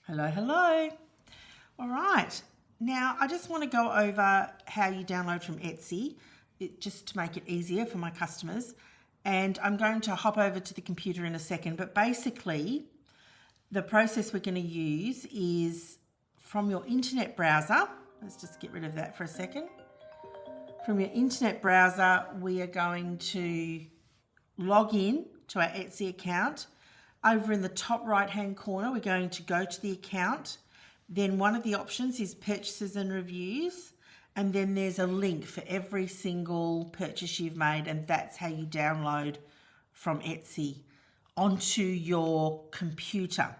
Hello, hello. All right. Now, I just want to go over how you download from Etsy, just to make it easier for my customers. And I'm going to hop over to the computer in a second. But basically, the process we're going to use is from your internet browser. Let's just get rid of that for a second. From your internet browser, we are going to log in to our Etsy account. Over in the top right hand corner, we're going to go to the account. Then one of the options is purchases and reviews. And then there's a link for every single purchase you've made. And that's how you download from Etsy onto your computer.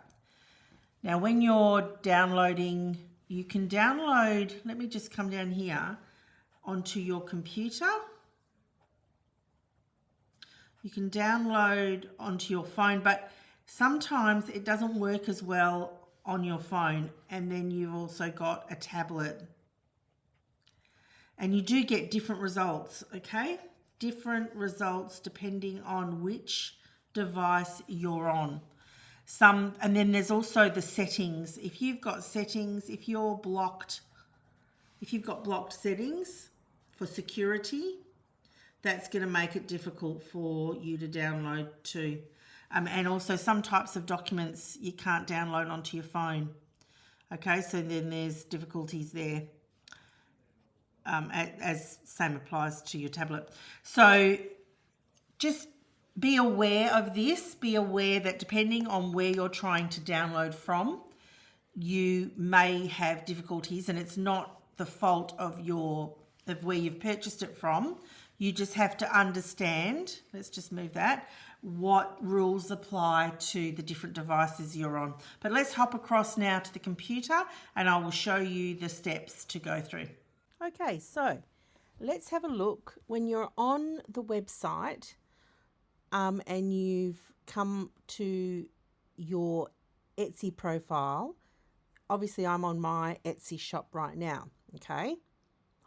Now, when you're downloading, you can download, let me just come down here, onto your computer. You can download onto your phone, but sometimes it doesn't work as well on your phone, and then you've also got a tablet. And you do get different results, okay? Different results depending on which device you're on. And then there's also the settings. If you've got settings, if you've got blocked settings for security, that's going to make it difficult for you to download too. And also some types of documents you can't download onto your phone. Okay, so then there's difficulties there. As same applies to your tablet. So just be aware of this. Be aware that depending on where you're trying to download from, you may have difficulties, and it's not the fault of where you've purchased it from. You just have to understand, let's just move that, what rules apply to the different devices you're on. But let's hop across now to the computer and I will show you the steps to go through. Okay, so let's have a look. When you're on the website and you've come to your Etsy profile, obviously I'm on my Etsy shop right now, okay?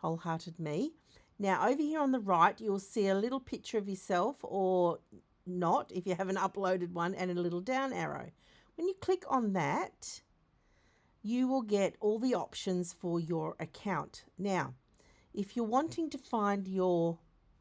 WholeheartedMe. Now over here on the right, you'll see a little picture of yourself, or not if you haven't uploaded one, and a little down arrow. When you click on that, you will get all the options for your account. Now, if you're wanting to find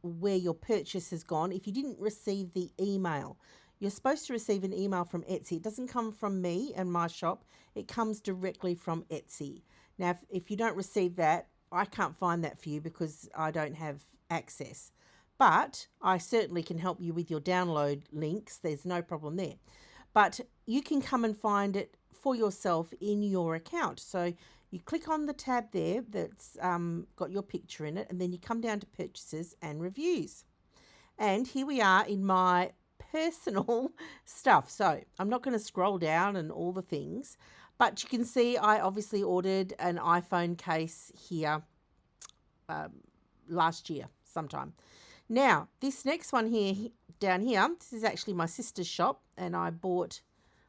where your purchase has gone, if you didn't receive the email, you're supposed to receive an email from Etsy. It doesn't come from me and my shop. It comes directly from Etsy. Now, if you don't receive that, I can't find that for you because I don't have access. But I certainly can help you with your download links. There's no problem there. But you can come and find it for yourself in your account. So you click on the tab there that's got your picture in it, and then you come down to purchases and reviews. And here we are in my personal stuff. So I'm not going to scroll down and all the things, but you can see I obviously ordered an iPhone case here last year sometime. Now, this next one here, down here, this is actually my sister's shop, and I bought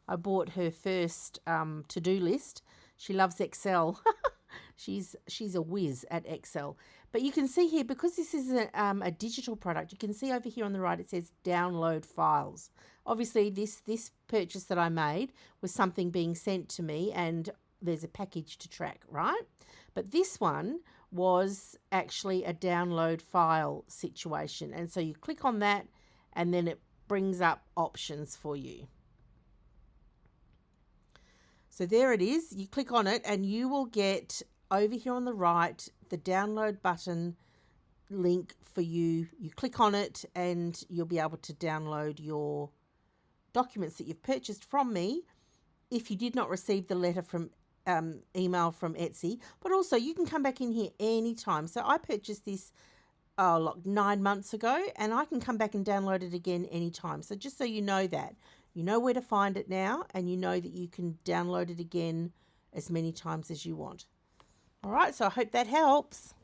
her first to-do list. She loves Excel. She's a whiz at Excel. But you can see here, because this is a digital product, you can see over here on the right it says download files. Obviously, this purchase that I made was something being sent to me, and there's a package to track, right? But this one was actually a download file situation. And so you click on that, and then it brings up options for you. So there it is. You click on it and you will get over here on the right the download button link for you. You click on it and you'll be able to download your documents that you've purchased from me if you did not receive the letter from email from Etsy. But also you can come back in here anytime. So I purchased this like 9 months ago, and I can come back and download it again anytime. So just so you know that. You know where to find it now, and you know that you can download it again as many times as you want. All right, so I hope that helps.